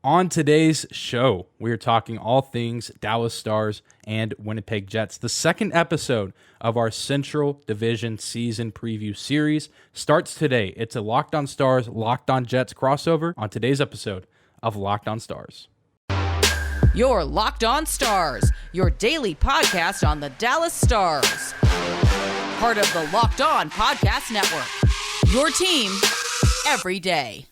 On today's show, we are talking all things Dallas Stars and Winnipeg Jets. The second episode of our Central Division season preview series starts today. It's a Locked On Stars, Locked On Jets crossover on today's episode of Locked On Stars. Your Locked On Stars, your daily podcast on the Dallas Stars. Part of the Locked On Podcast Network. Your team every day.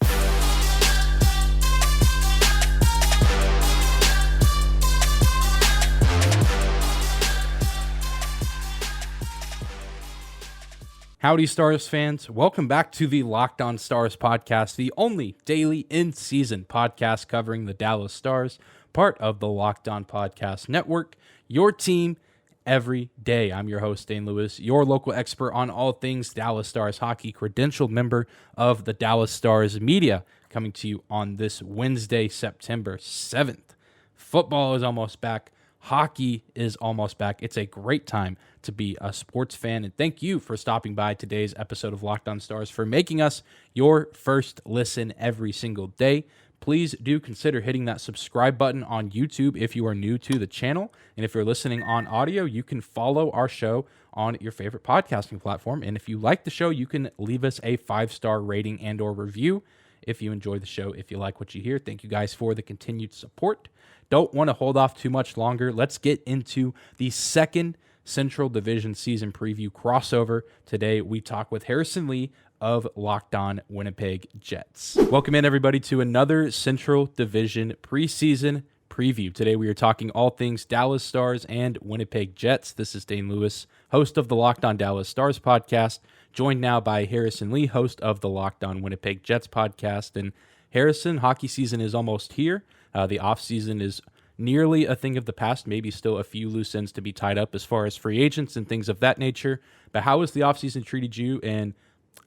Howdy, Stars fans. Welcome back to the Locked On Stars podcast, the only daily in-season podcast covering the Dallas Stars, part of the Locked On Podcast Network, your team every day. I'm your host, Dane Lewis, your local expert on all things Dallas Stars hockey, credentialed member of the Dallas Stars media, coming to you on this Wednesday, September 7th. Football is almost back. Hockey is almost back. It's a great time to be a sports fan, and thank you for stopping by today's episode of Locked On Stars, for making us your first listen every single day. Please do consider hitting that subscribe button on YouTube if you are new to the channel, and if you're listening on audio, you can follow our show on your favorite podcasting platform, and if you like the show, you can leave us a 5-star rating and or review if you enjoy the show, if you like what you hear. Thank you guys for the continued support. Don't want to hold off too much longer. Let's get into the second Central Division season preview crossover. Today, we talk with Harrison Lee of Locked On Winnipeg Jets. Welcome in, everybody, to another Central Division preseason preview. Today, we are talking all things Dallas Stars and Winnipeg Jets. This is Dane Lewis, host of the Locked On Dallas Stars podcast, joined now by Harrison Lee, host of the Locked On Winnipeg Jets podcast. And Harrison, hockey season is almost here. The offseason is nearly a thing of the past, maybe still a few loose ends to be tied up as far as free agents and things of that nature. But how has the offseason treated you, and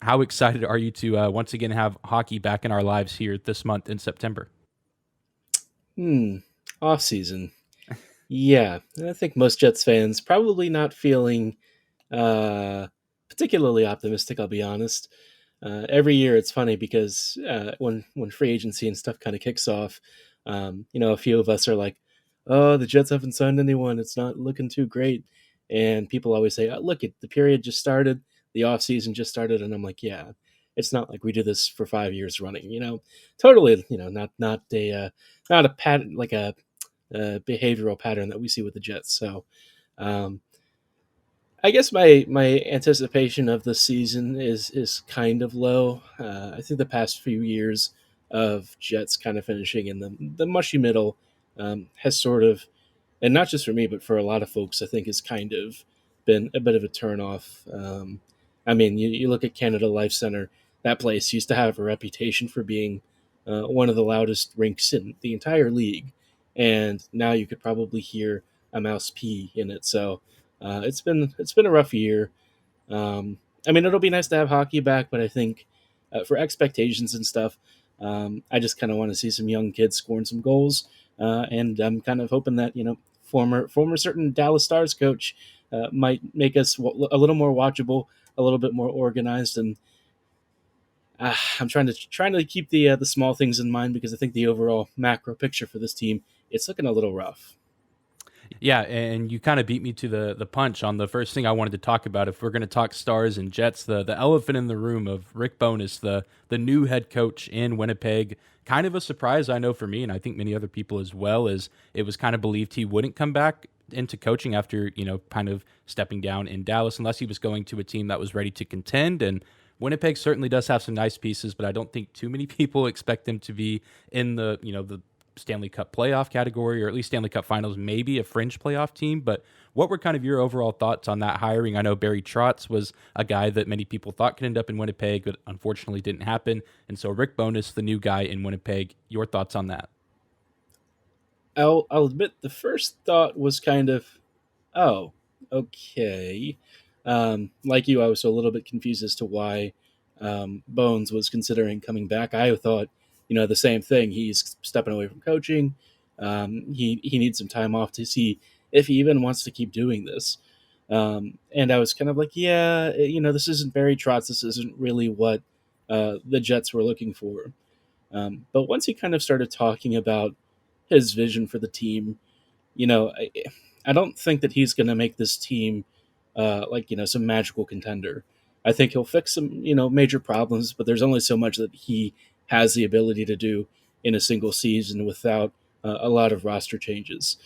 how excited are you to once again have hockey back in our lives here this month in September? Offseason. Yeah, I think most Jets fans probably not feeling particularly optimistic, I'll be honest. Every year it's funny because when free agency and stuff kind of kicks off, a few of us are like, oh, the Jets haven't signed anyone. It's not looking too great. And people always say, oh, look, the period just started. The offseason just started. And I'm like, yeah, it's not like we do this for 5 years running, totally, not a pattern, like a behavioral pattern that we see with the Jets. So I guess my anticipation of the season is kind of low. I think the past few years of Jets kind of finishing in the mushy middle has sort of, and not just for me, but for a lot of folks, I think has kind of been a bit of a turnoff. You look at Canada Life Center, that place used to have a reputation for being one of the loudest rinks in the entire league, and now you could probably hear a mouse pee in it. So it's been a rough year. It'll be nice to have hockey back, but I think for expectations and stuff, I just kind of want to see some young kids scoring some goals, and I'm kind of hoping that former certain Dallas Stars coach might make us a little more watchable, a little bit more organized, and I'm trying to keep the small things in mind, because I think the overall macro picture for this team, it's looking a little rough. Yeah, and you kind of beat me to the punch on the first thing I wanted to talk about. If we're going to talk Stars and Jets, the elephant in the room of Rick Bowness, the new head coach in Winnipeg. Kind of a surprise, I know, for me, and I think many other people as well, as it was kind of believed he wouldn't come back into coaching after, kind of stepping down in Dallas, unless he was going to a team that was ready to contend. And Winnipeg certainly does have some nice pieces, but I don't think too many people expect them to be in the Stanley Cup playoff category, or at least Stanley Cup Finals, maybe a fringe playoff team. But what were kind of your overall thoughts on that hiring? I know Barry Trotz was a guy that many people thought could end up in Winnipeg, but unfortunately didn't happen. And so Rick Bowness, the new guy in Winnipeg, your thoughts on that? I'll admit the first thought was kind of, oh, okay. Like you, I was a little bit confused as to why Bones was considering coming back. I thought, the same thing. He's stepping away from coaching. He needs some time off to see if he even wants to keep doing this. And I was kind of like, this isn't Barry Trotz. This isn't really what the Jets were looking for. But once he kind of started talking about his vision for the team, you know, I don't think that he's going to make this team some magical contender. I think he'll fix some, major problems, but there's only so much that he has the ability to do in a single season without a lot of roster changes.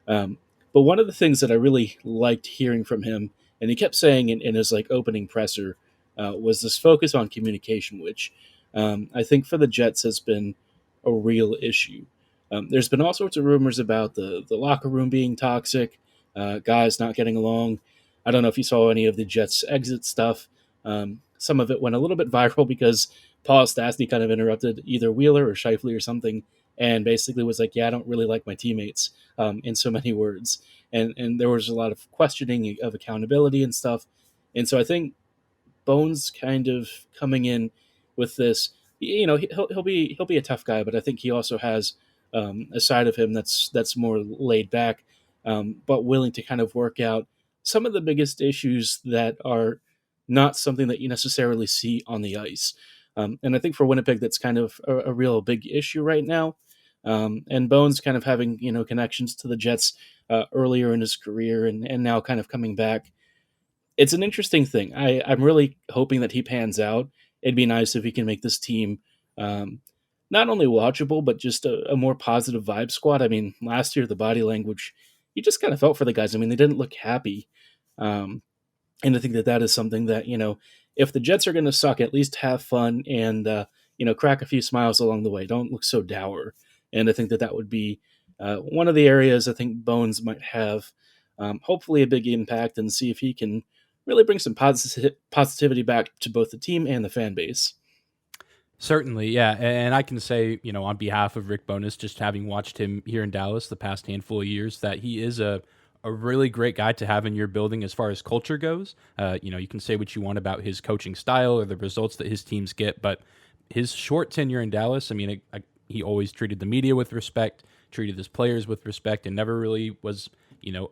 But one of the things that I really liked hearing from him, and he kept saying in his opening presser, was this focus on communication, which I think for the Jets has been a real issue. There's been all sorts of rumors about the locker room being toxic, guys not getting along. I don't know if you saw any of the Jets exit stuff. Some of it went a little bit viral because Paul Stastny kind of interrupted either Wheeler or Scheifele or something, and basically was like, "Yeah, I don't really like my teammates," in so many words. And there was a lot of questioning of accountability and stuff. And so I think Bones kind of coming in with this, he'll be a tough guy, but I think he also has a side of him that's more laid back, but willing to kind of work out some of the biggest issues that are not something that you necessarily see on the ice. And I think for Winnipeg, that's kind of a real big issue right now. And Bones kind of having connections to the Jets earlier in his career and now kind of coming back. It's an interesting thing. I'm really hoping that he pans out. It'd be nice if he can make this team not only watchable, but just a more positive vibe squad. I mean, last year, the body language, you just kind of felt for the guys. I mean, they didn't look happy. And I think that is something that, if the Jets are going to suck, at least have fun and, crack a few smiles along the way. Don't look so dour. And I think that would be one of the areas I think Bones might have hopefully a big impact, and see if he can really bring some positivity back to both the team and the fan base. Certainly, yeah. And I can say, on behalf of Rick Bowness, just having watched him here in Dallas the past handful of years, that he is a really great guy to have in your building as far as culture goes. You can say what you want about his coaching style or the results that his teams get, but his short tenure in Dallas, I mean, he always treated the media with respect, treated his players with respect, and never really was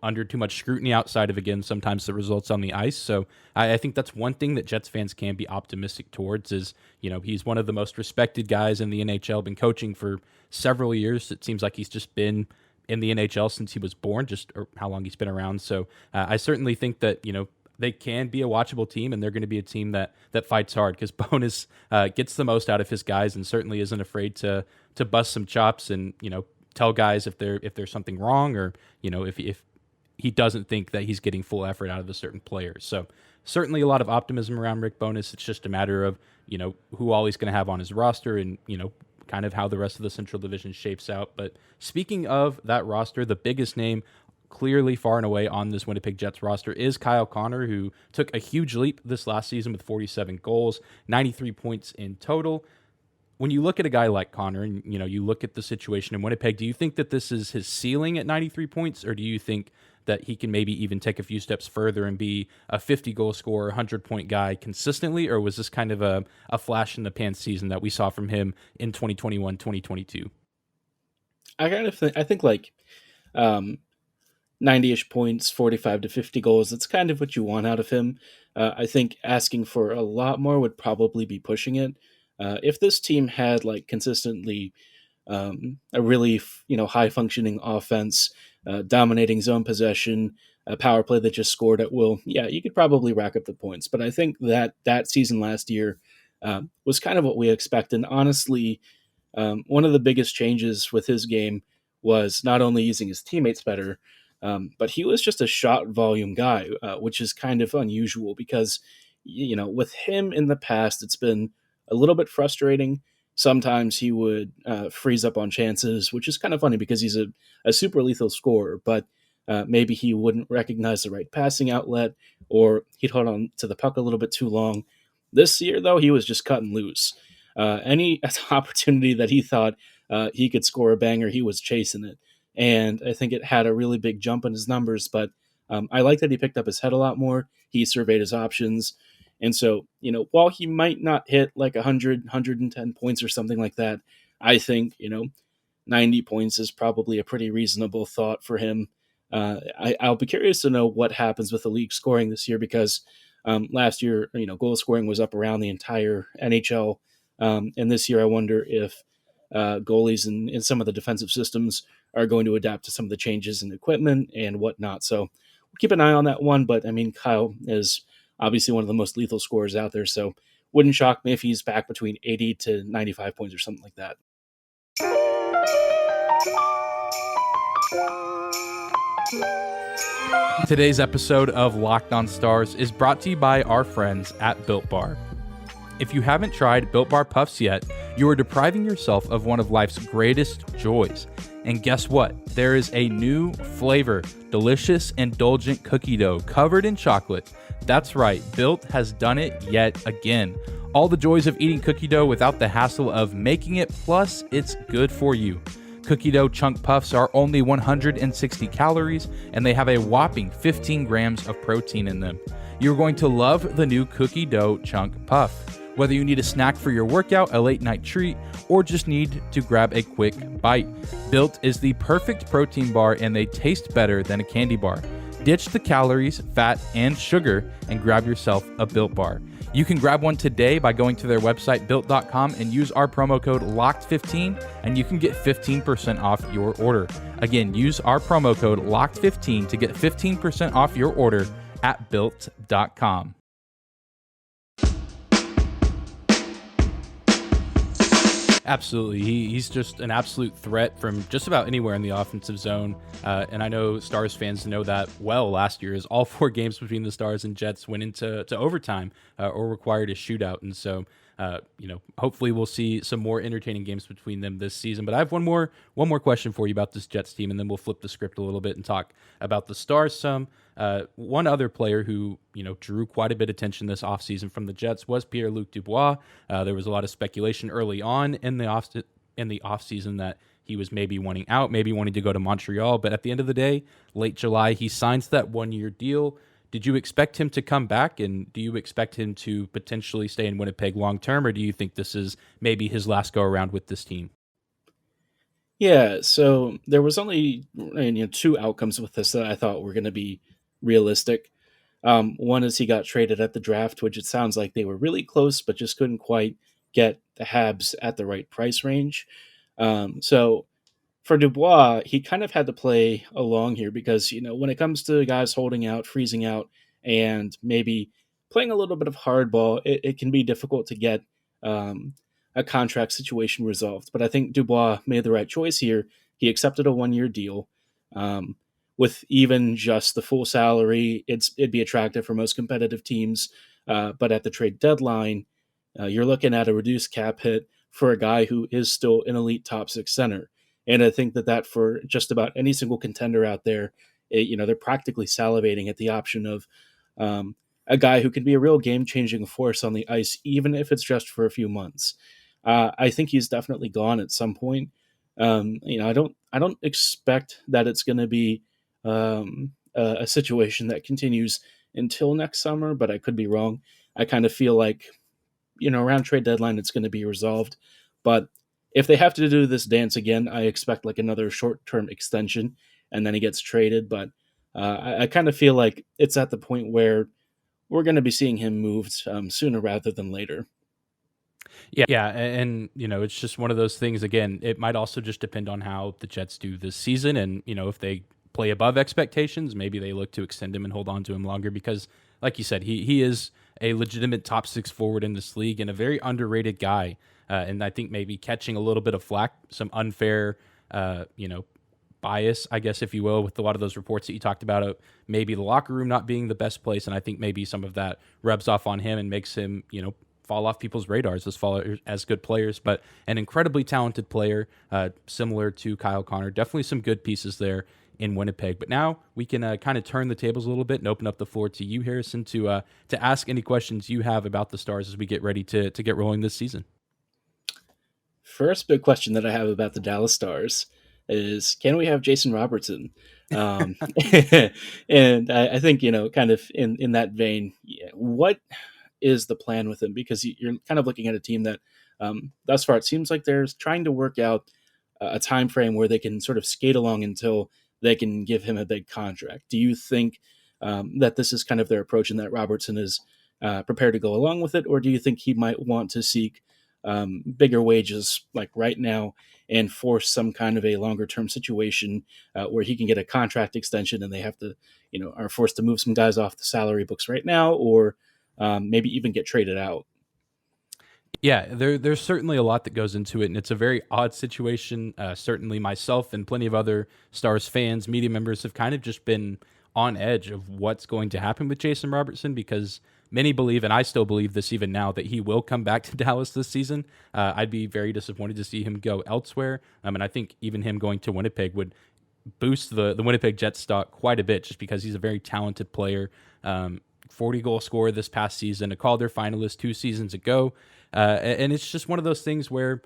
under too much scrutiny outside of, again, sometimes the results on the ice. So I think that's one thing that Jets fans can be optimistic towards is, he's one of the most respected guys in the NHL, been coaching for several years. It seems like he's just been in the NHL since he was born, or how long he's been around. So I certainly think that, they can be a watchable team, and they're going to be a team that fights hard, because Bowness gets the most out of his guys and certainly isn't afraid to bust some chops and, tell guys if there's something wrong, or if he doesn't think that he's getting full effort out of a certain player. So certainly a lot of optimism around Rick Bowness. It's just a matter of who all he's going to have on his roster, and kind of how the rest of the Central Division shapes out. But speaking of that roster, the biggest name clearly far and away on this Winnipeg Jets roster is Kyle Connor, who took a huge leap this last season with 47 goals, 93 points in total. When you look at a guy like Connor and, you look at the situation in Winnipeg, do you think that this is his ceiling at 93 points, or do you think that he can maybe even take a few steps further and be a 50-goal scorer, 100-point guy consistently, or was this kind of a flash in the pan season that we saw from him in 2021, 2022? I think 90-ish points, 45 to 50 goals, that's kind of what you want out of him. I think asking for a lot more would probably be pushing it. If this team had consistently a really high functioning offense, dominating zone possession, a power play that just scored at will, yeah, you could probably rack up the points. But I think that season last year was kind of what we expect. And honestly, one of the biggest changes with his game was not only using his teammates better, but he was just a shot volume guy, which is kind of unusual because, with him in the past, it's been a little bit frustrating. Sometimes he would freeze up on chances, which is kind of funny because he's a super lethal scorer, but maybe he wouldn't recognize the right passing outlet, or he'd hold on to the puck a little bit too long. This year, though, he was just cutting loose. Any opportunity that he thought he could score a banger, he was chasing it. And I think it had a really big jump in his numbers, but I like that he picked up his head a lot more. He surveyed his options. And so, while he might not hit 100, 110 points or something like that, I think, 90 points is probably a pretty reasonable thought for him. I'll be curious to know what happens with the league scoring this year, because last year, goal scoring was up around the entire NHL. And this year, I wonder if goalies and some of the defensive systems are going to adapt to some of the changes in equipment and whatnot. So we'll keep an eye on that one. But I mean, Kyle is obviously one of the most lethal scorers out there. So wouldn't shock me if he's back between 80 to 95 points or something like that. Today's episode of Locked On Stars is brought to you by our friends at Built Bar. If you haven't tried Built Bar Puffs yet, you are depriving yourself of one of life's greatest joys. And guess what? There is a new flavor, delicious, indulgent cookie dough covered in chocolate. That's right, Built has done it yet again. All the joys of eating cookie dough without the hassle of making it, plus it's good for you. Cookie dough chunk puffs are only 160 calories, and they have a whopping 15 grams of protein in them. You're going to love the new cookie dough chunk puff. Whether you need a snack for your workout, a late night treat, or just need to grab a quick bite, Built is the perfect protein bar, and they taste better than a candy bar. Ditch the calories, fat, and sugar and grab yourself a Built Bar. You can grab one today by going to their website, built.com, and use our promo code LOCKED15, and you can get 15% off your order. Again, use our promo code LOCKED15 to get 15% off your order at built.com. Absolutely. He's just an absolute threat from just about anywhere in the offensive zone. And I know Stars fans know that well last year, as all 4 games between the Stars and Jets went into overtime or required a shootout. And so, hopefully we'll see some more entertaining games between them this season. But I have one more question for you about this Jets team, and then we'll flip the script a little bit and talk about the Stars some. One other player who, drew quite a bit of attention this offseason from the Jets was Pierre Luc Dubois. There was a lot of speculation early on in the offseason that he was maybe wanting out, maybe wanting to go to Montreal. But at the end of the day, late July, he signs that 1-year deal. Did you expect him to come back, and do you expect him to potentially stay in Winnipeg long term, or do you think this is maybe his last go around with this team? Yeah, so there was only 2 outcomes with this that I thought were going to be realistic. One is he got traded at the draft, which it sounds like they were really close, but just couldn't quite get the Habs at the right price range. So for Dubois, he kind of had to play along here because, when it comes to guys holding out, freezing out, and maybe playing a little bit of hardball, it can be difficult to get a contract situation resolved. But I think Dubois made the right choice here. He accepted a 1-year deal. With even just the full salary, it'd be attractive for most competitive teams. But at the trade deadline, you're looking at a reduced cap hit for a guy who is still an elite top 6 center. And I think that for just about any single contender out there, they're practically salivating at the option of a guy who can be a real game-changing force on the ice, even if it's just for a few months. I think he's definitely gone at some point. I don't expect that it's going to be a situation that continues until next summer, but I could be wrong. I kind of feel like, around trade deadline, it's going to be resolved. But if they have to do this dance again, I expect like another short-term extension, and then he gets traded. But I kind of feel like it's at the point where we're going to be seeing him moved sooner rather than later. Yeah, and it's just one of those things. Again, it might also just depend on how the Jets do this season, and if they play above expectations, maybe they look to extend him and hold on to him longer because, like you said, he is a legitimate top 6 forward in this league and a very underrated guy. And I think maybe catching a little bit of flack, some unfair, bias, I guess, if you will, with a lot of those reports that you talked about, maybe the locker room not being the best place. And I think maybe some of that rubs off on him and makes him, fall off people's radars as good players, but an incredibly talented player, similar to Kyle Connor. Definitely some good pieces there in Winnipeg. But now we can kind of turn the tables a little bit and open up the floor to you, Harrison, to ask any questions you have about the Stars as we get ready to get rolling this season. First big question that I have about the Dallas Stars is, can we have Jason Robertson? And I think, kind of in that vein, what is the plan with him? Because you're kind of looking at a team that thus far it seems like they're trying to work out a time frame where they can sort of skate along until they can give him a big contract. Do you think that this is kind of their approach and that Robertson is prepared to go along with it? Or do you think he might want to seek bigger wages like right now and force some kind of a longer term situation where he can get a contract extension and they have to, are forced to move some guys off the salary books right now, or maybe even get traded out. Yeah, there's certainly a lot that goes into it, and it's a very odd situation. Certainly myself and plenty of other Stars fans, media members have kind of just been on edge of what's going to happen with Jason Robertson, because many believe, and I still believe this even now, that he will come back to Dallas this season. I'd be very disappointed to see him go elsewhere, and I think even him going to Winnipeg would boost the Winnipeg Jets stock quite a bit, just because he's a very talented player. 40-goal scorer this past season, a Calder finalist 2 seasons ago. And it's just one of those things where,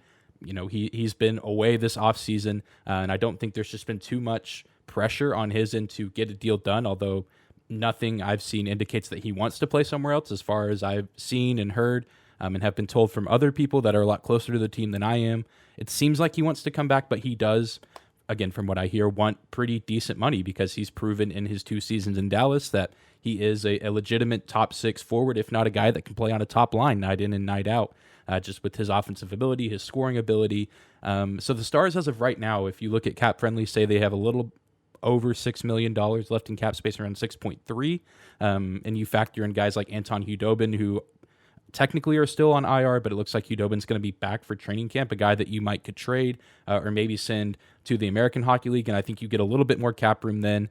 he's been away this offseason, and I don't think there's just been too much pressure on his end to get a deal done, although nothing I've seen indicates that he wants to play somewhere else, as far as I've seen and heard, and have been told from other people that are a lot closer to the team than I am. It seems like he wants to come back, but he does, again, from what I hear, want pretty decent money, because he's proven in his 2 seasons in Dallas that he is a legitimate top 6 forward, if not a guy that can play on a top line night in and night out, just with his offensive ability, his scoring ability. So the Stars, as of right now, if you look at Cap Friendly, say they have a little over $6 million left in cap space, around 6.3, and you factor in guys like Anton Hudobin, who technically are still on IR, but it looks like Hudobin's going to be back for training camp, a guy that you could trade or maybe send to the American Hockey League, and I think you get a little bit more cap room then.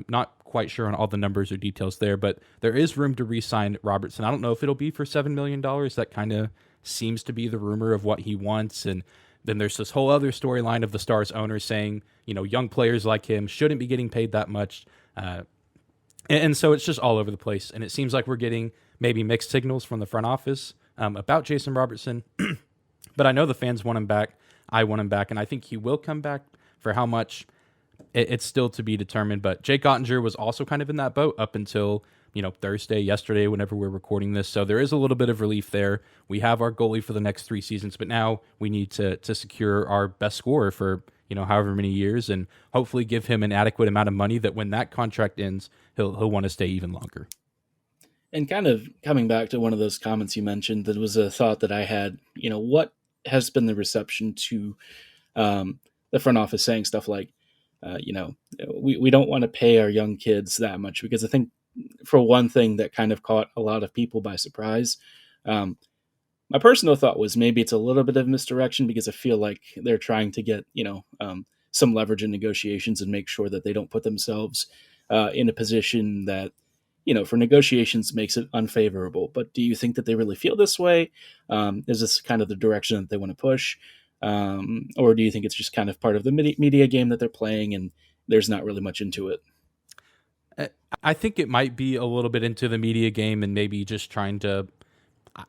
Not quite sure on all the numbers or details there, but there is room to re-sign Robertson. I don't know if it'll be for $7 million. That kind of seems to be the rumor of what he wants, and then there's this whole other storyline of the Stars owner saying, young players like him shouldn't be getting paid that much. And so it's just all over the place, and it seems like we're getting maybe mixed signals from the front office about Jason Robertson. But I know the fans want him back. I want him back, and I think he will come back. For how much, it's still to be determined. But Jake Ottinger was also kind of in that boat up until Thursday, yesterday, whenever we're recording this. So there is a little bit of relief there. We have our goalie for the next 3 seasons, but now we need to secure our best scorer for however many years, and hopefully give him an adequate amount of money that when that contract ends, he'll want to stay even longer. And kind of coming back to one of those comments you mentioned, that was a thought that I had. What has been the reception to the front office saying stuff like, we don't want to pay our young kids that much? Because I think, for one thing, that kind of caught a lot of people by surprise. My personal thought was maybe it's a little bit of misdirection, because I feel like they're trying to get, some leverage in negotiations and make sure that they don't put themselves in a position that, for negotiations makes it unfavorable. But do you think that they really feel this way? Is this kind of the direction that they want to push? Or do you think it's just kind of part of the media game that they're playing and there's not really much into it? I think it might be a little bit into the media game, and maybe just trying to,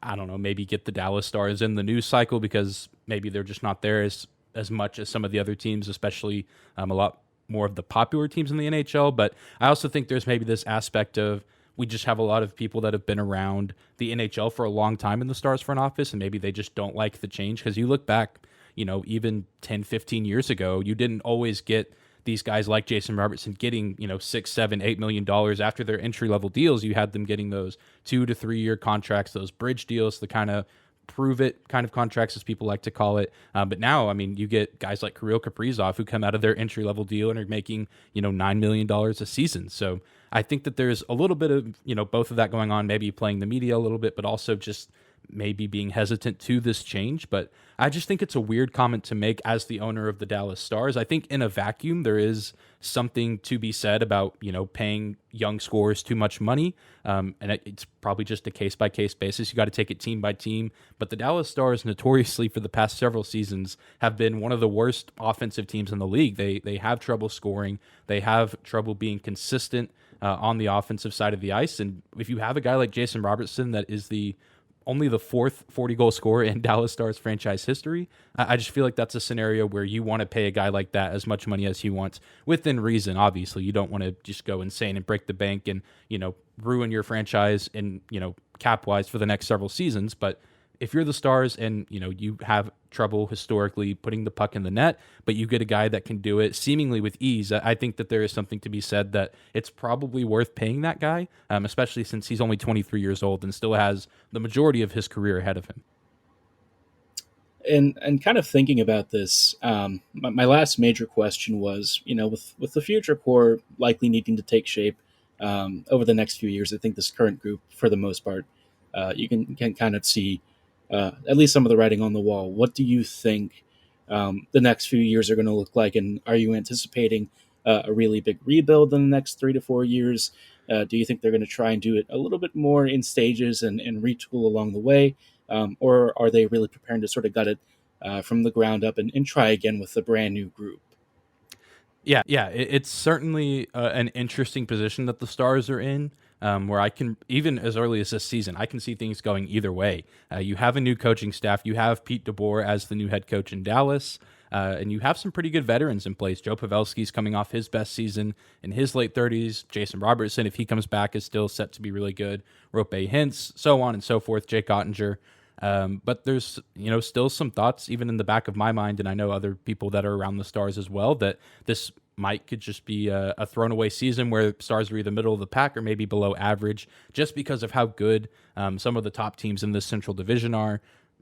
I don't know, maybe get the Dallas Stars in the news cycle, because maybe they're just not there as much as some of the other teams, especially a lot more of the popular teams in the NHL. But I also think there's maybe this aspect of, we just have a lot of people that have been around the NHL for a long time in the Stars front office, and maybe they just don't like the change. Because you look back, even 10, 15 years ago, you didn't always get these guys like Jason Robertson getting, $6, $7, $8 million after their entry-level deals. You had them getting those 2 to 3 year contracts, those bridge deals, the kind of prove it kind of contracts, as people like to call it. But now, you get guys like Kirill Kaprizov who come out of their entry-level deal and are making, $9 million a season. So I think that there's a little bit of, both of that going on, maybe playing the media a little bit, but also just maybe being hesitant to this change. But I just think it's a weird comment to make as the owner of the Dallas Stars. I think in a vacuum, there is something to be said about, paying young scorers too much money. And it's probably just a case-by-case basis. You got to take it team by team. But the Dallas Stars, notoriously for the past several seasons, have been one of the worst offensive teams in the league. They have trouble scoring. They have trouble being consistent on the offensive side of the ice. And if you have a guy like Jason Robertson that is only the 4th 40-goal scorer in Dallas Stars franchise history, I just feel like that's a scenario where you want to pay a guy like that as much money as he wants, within reason. Obviously, you don't want to just go insane and break the bank and, ruin your franchise and, cap-wise for the next several seasons. But if you're the Stars and, you have trouble historically putting the puck in the net, but you get a guy that can do it seemingly with ease, I think that there is something to be said that it's probably worth paying that guy, especially since he's only 23 years old and still has the majority of his career ahead of him. And kind of thinking about this, my last major question was, with the future core likely needing to take shape over the next few years, I think this current group, for the most part, you can kind of see at least some of the writing on the wall. What do you think the next few years are going to look like, and are you anticipating a really big rebuild in the next 3 to 4 years? Do you think they're going to try and do it a little bit more in stages and retool along the way? Or are they really preparing to sort of gut it from the ground up and try again with a brand new group? Yeah, it's certainly an interesting position that the Stars are in, where I can, even as early as this season, I can see things going either way. You have a new coaching staff. You have Pete DeBoer as the new head coach in Dallas, and you have some pretty good veterans in place. Joe Pavelski's coming off his best season in his late 30s. Jason Robertson, if he comes back, is still set to be really good. Rope Hintz, so on and so forth. Jake Ottinger. But there's, still some thoughts even in the back of my mind, and I know other people that are around the Stars as well, that this could just be a thrown away season where Stars are either middle of the pack or maybe below average, just because of how good some of the top teams in this Central Division are.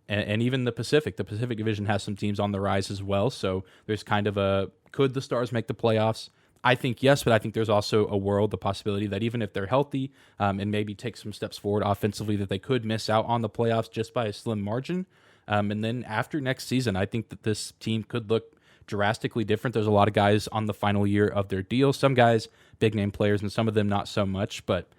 And even the Pacific Division has some teams on the rise as well. So there's kind of could the Stars make the playoffs? I think yes, but I think there's also the possibility that even if they're healthy and maybe take some steps forward offensively, that they could miss out on the playoffs just by a slim margin. And then after next season, I think that this team could look drastically different. There's a lot of guys on the final year of their deal. Some guys, big name players, and some of them not so much, but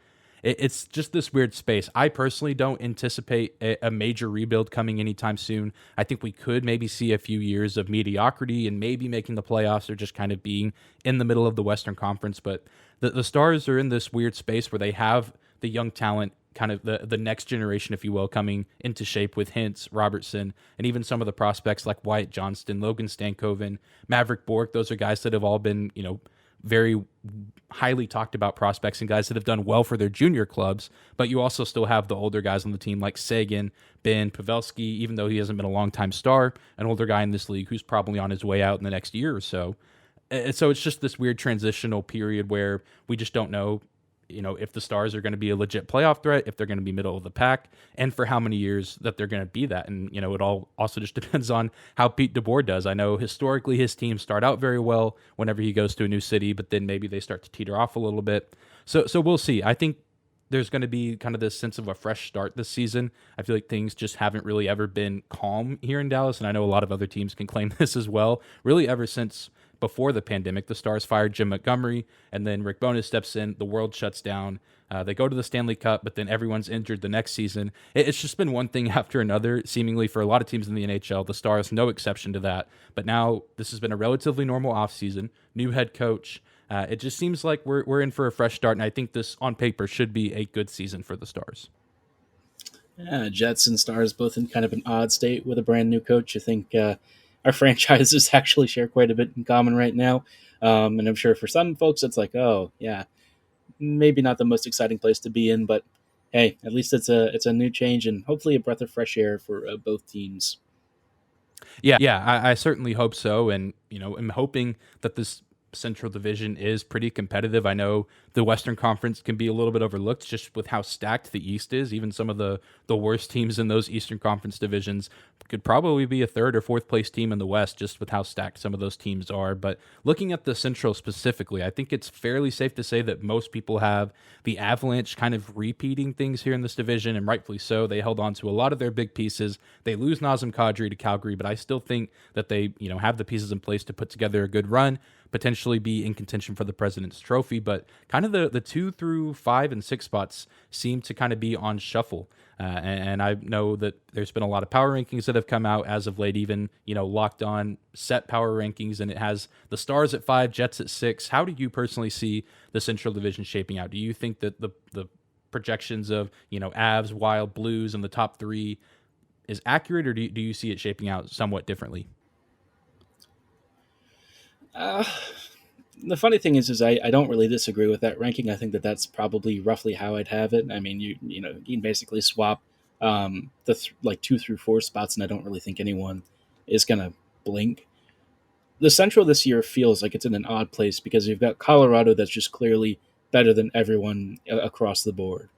it's just this weird space. I personally don't anticipate a major rebuild coming anytime soon. I think we could maybe see a few years of mediocrity and maybe making the playoffs or just kind of being in the middle of the Western Conference. But the Stars are in this weird space where they have the young talent, kind of the next generation, if you will, coming into shape with Hintz, Robertson, and even some of the prospects like Wyatt Johnston, Logan Stankoven, Maverick Bourque. Those are guys that have all been, very highly talked about prospects and guys that have done well for their junior clubs, but you also still have the older guys on the team like Sagan, Ben, Pavelski, even though he hasn't been a long-time star, an older guy in this league who's probably on his way out in the next year or so. And so it's just this weird transitional period where we just don't know, if the Stars are going to be a legit playoff threat, if they're going to be middle of the pack, and for how many years that they're going to be that. And, it all also just depends on how Pete DeBoer does. I know historically his teams start out very well whenever he goes to a new city, but then maybe they start to teeter off a little bit. So we'll see. I think there's going to be kind of this sense of a fresh start this season. I feel like things just haven't really ever been calm here in Dallas, and I know a lot of other teams can claim this as well, really ever since before the pandemic. The Stars fired Jim Montgomery, and then Rick Bowness steps in. The world shuts down. They go to the Stanley Cup, but then everyone's injured the next season. It's just been one thing after another, seemingly for a lot of teams in the NHL. The Stars, no exception to that. But now this has been a relatively normal offseason. New head coach. It just seems like we're in for a fresh start, and I think this, on paper, should be a good season for the Stars. Yeah, Jets and Stars both in kind of an odd state with a brand new coach. I think our franchises actually share quite a bit in common right now. And I'm sure for some folks, it's like, oh, yeah, maybe not the most exciting place to be in, but hey, at least it's a new change and hopefully a breath of fresh air for both teams. Yeah, I certainly hope so. And, I'm hoping that this Central Division is pretty competitive. I know the Western Conference can be a little bit overlooked just with how stacked the East is. Even some of the worst teams in those Eastern Conference divisions could probably be a third or fourth place team in the West just with how stacked some of those teams are. But looking at the Central specifically, I think it's fairly safe to say that most people have the Avalanche kind of repeating things here in this division, and rightfully so. They held on to a lot of their big pieces. They lose Nazem Kadri to Calgary, but I still think that they, have the pieces in place to put together a good run, potentially be in contention for the President's Trophy. But kind of the 2 through 5 and 6 spots seem to kind of be on shuffle. And I know that there's been a lot of power rankings that have come out as of late, even, Locked On set power rankings, and it has the Stars at 5, Jets at 6. How do you personally see the Central Division shaping out? Do you think that the projections of, Avs, Wild, Blues, and the top 3 is accurate, or do you see it shaping out somewhat differently? The funny thing is I don't really disagree with that ranking. I think that's probably roughly how I'd have it. I mean, you can basically swap the 2 through 4 spots, and I don't really think anyone is gonna blink. The Central this year feels like it's in an odd place because you've got Colorado that's just clearly better than everyone across the board,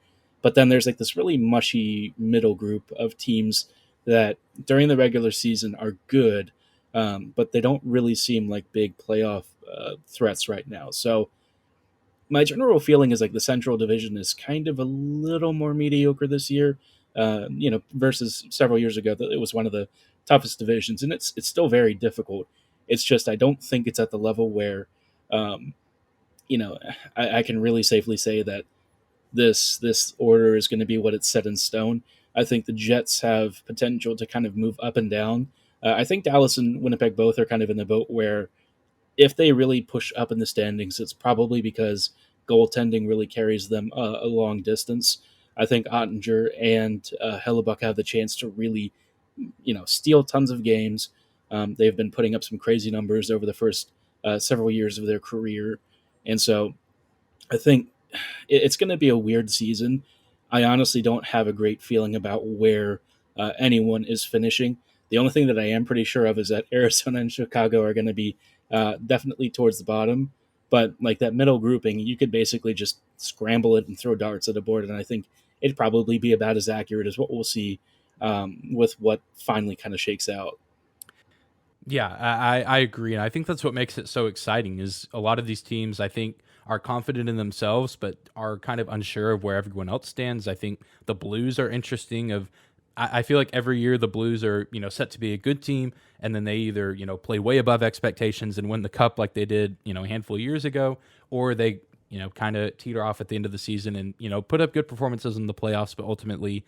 but then there's like this really mushy middle group of teams that during the regular season are good, but they don't really seem like big playoff threats right now. So my general feeling is like the Central Division is kind of a little more mediocre this year, versus several years ago. It was one of the toughest divisions, and it's still very difficult. It's just I don't think it's at the level where, um, you know, I can really safely say that this order is going to be what it's set in stone. I think the Jets have potential to kind of move up and down. I think Dallas and Winnipeg both are kind of in the boat where if they really push up in the standings, it's probably because goaltending really carries them a long distance. I think Ottinger and Hellebuck have the chance to really, steal tons of games. They've been putting up some crazy numbers over the first several years of their career, and so I think it's going to be a weird season. I honestly don't have a great feeling about where anyone is finishing. The only thing that I am pretty sure of is that Arizona and Chicago are going to be definitely towards the bottom. But like that middle grouping, you could basically just scramble it and throw darts at a board, and I think it'd probably be about as accurate as what we'll see with what finally kind of shakes out. Yeah, I agree. And I think that's what makes it so exciting is a lot of these teams, I think, are confident in themselves, but are kind of unsure of where everyone else stands. I think the Blues are interesting I feel like every year the Blues are, set to be a good team, and then they either, play way above expectations and win the cup like they did, a handful of years ago, or they, kind of teeter off at the end of the season and, put up good performances in the playoffs, but ultimately,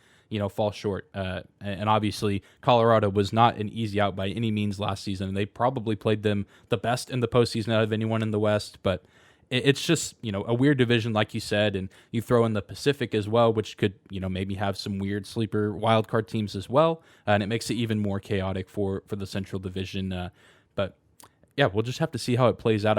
fall short. And obviously, Colorado was not an easy out by any means last season. They probably played them the best in the postseason out of anyone in the West, but it's just, a weird division, like you said, and you throw in the Pacific as well, which could, maybe have some weird sleeper wildcard teams as well. And it makes it even more chaotic for the Central Division. But yeah, we'll just have to see how it plays out.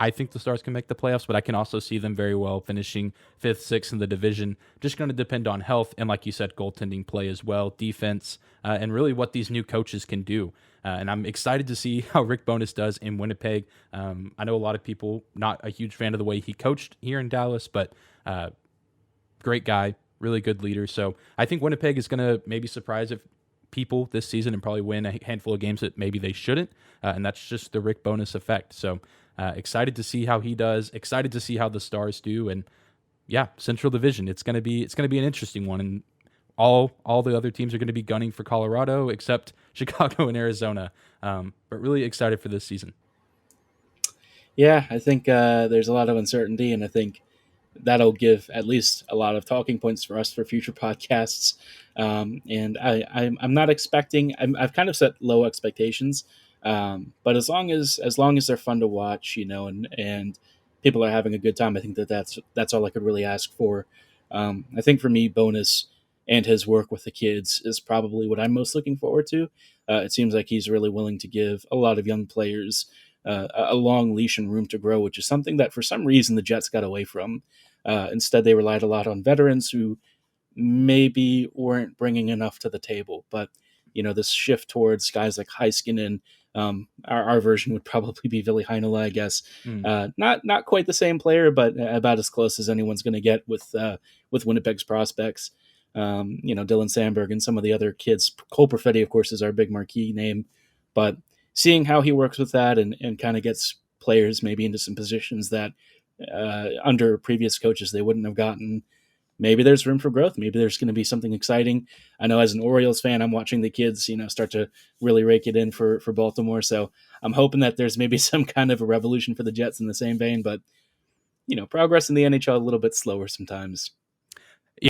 I think the Stars can make the playoffs, but I can also see them very well finishing 5th, 6th in the division. Just going to depend on health and, like you said, goaltending play as well, defense, and really what these new coaches can do. And I'm excited to see how Rick Bowness does in Winnipeg. I know a lot of people not a huge fan of the way he coached here in Dallas, but great guy, really good leader. So I think Winnipeg is going to maybe surprise people this season and probably win a handful of games that maybe they shouldn't. And that's just the Rick Bowness effect. So excited to see how he does. Excited to see how the Stars do. And yeah, Central Division. It's gonna be an interesting one. And all the other teams are going to be gunning for Colorado except Chicago and Arizona. But really excited for this season. Yeah, I think there's a lot of uncertainty, and I think that'll give at least a lot of talking points for us for future podcasts. And I'm not expecting. I've kind of set low expectations, but as long as they're fun to watch, and people are having a good time, I think that's all I could really ask for. I think for me, Bonus and his work with the kids is probably what I'm most looking forward to. It seems like he's really willing to give a lot of young players a long leash and room to grow, which is something that for some reason the Jets got away from. Instead, they relied a lot on veterans who maybe weren't bringing enough to the table. But, this shift towards guys like Heiskanen, our version would probably be Ville Heinola, I guess. Not quite the same player, but about as close as anyone's going to get with Winnipeg's prospects. Dylan Sandberg and some of the other kids. Cole Perfetti, of course, is our big marquee name. But seeing how he works with that and kind of gets players maybe into some positions that under previous coaches they wouldn't have gotten, maybe there's room for growth. Maybe there's going to be something exciting. I know as an Orioles fan, I'm watching the kids, start to really rake it in for Baltimore. So I'm hoping that there's maybe some kind of a revolution for the Jets in the same vein. But, progress in the NHL a little bit slower sometimes.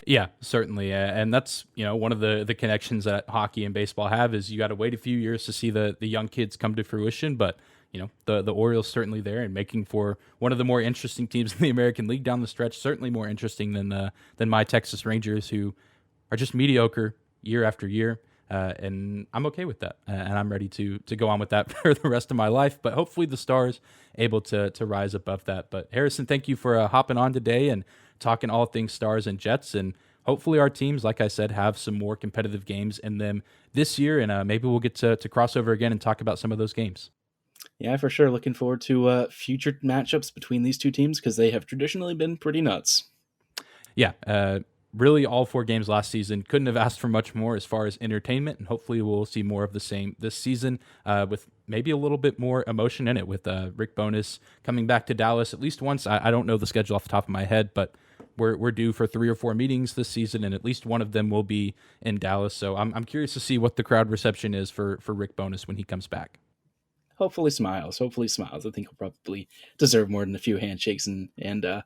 Yeah, certainly. And that's, one of the connections that hockey and baseball have is you got to wait a few years to see the young kids come to fruition. But, the Orioles certainly there and making for one of the more interesting teams in the American League down the stretch, certainly more interesting than my Texas Rangers, who are just mediocre year after year. And I'm okay with that. And I'm ready to go on with that for the rest of my life. But hopefully the Stars able to rise above that. But Harrison, thank you for hopping on today and talking all things Stars and Jets. And hopefully our teams, like I said, have some more competitive games in them this year. And maybe we'll get to cross over again and talk about some of those games. Yeah, for sure. Looking forward to future matchups between these two teams because they have traditionally been pretty nuts. Yeah. really all 4 games last season. Couldn't have asked for much more as far as entertainment, and hopefully we'll see more of the same this season with maybe a little bit more emotion in it with Rick Bowness coming back to Dallas at least once. I don't know the schedule off the top of my head, but we're due for 3 or 4 meetings this season, and at least one of them will be in Dallas. So I'm curious to see what the crowd reception is for Rick Bowness when he comes back. Hopefully smiles. I think he'll probably deserve more than a few handshakes and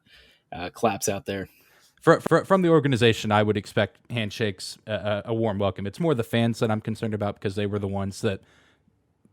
claps out there. From the organization, I would expect handshakes, a warm welcome. It's more the fans that I'm concerned about because they were the ones that,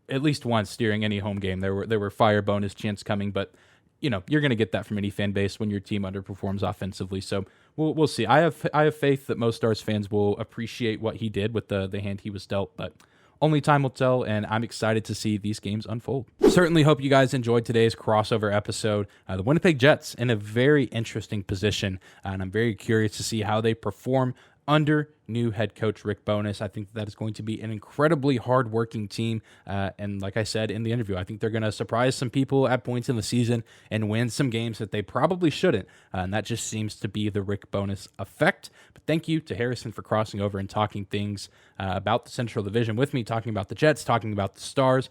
at least once during any home game, there were fire bonus chants coming. But you're going to get that from any fan base when your team underperforms offensively. So we'll see. I have faith that most Stars fans will appreciate what he did with the hand he was dealt, but only time will tell, and I'm excited to see these games unfold. Certainly hope you guys enjoyed today's crossover episode. The Winnipeg Jets in a very interesting position, and I'm very curious to see how they perform under new head coach Rick Bowness. I think that is going to be an incredibly hard-working team, and like I said in the interview, I think they're going to surprise some people at points in the season and win some games that they probably shouldn't, and that just seems to be the Rick Bowness effect. But thank you to Harrison for crossing over and talking things about the Central Division with me, talking about the Jets, talking about the Stars,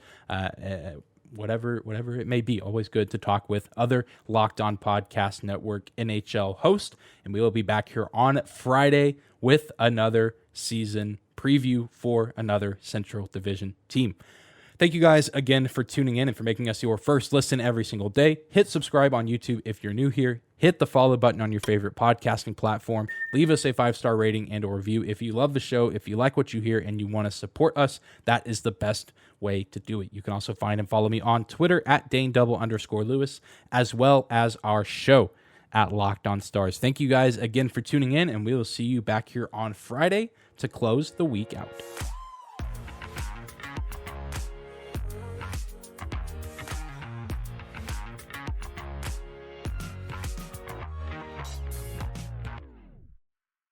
whatever it may be. Always good to talk with other Locked On Podcast Network NHL hosts, and we will be back here on Friday with another season preview for another Central Division team. Thank you guys again for tuning in and for making us your first listen every single day. Hit subscribe on YouTube if you're new here. Hit the follow button on your favorite podcasting platform. Leave us a 5-star rating and a review if you love the show, if you like what you hear, and you want to support us. That is the best way to do it. You can also find and follow me on Twitter at Dane_Lewis, as well as our show at Locked On Stars. Thank you guys again for tuning in, and we will see you back here on Friday to close the week out.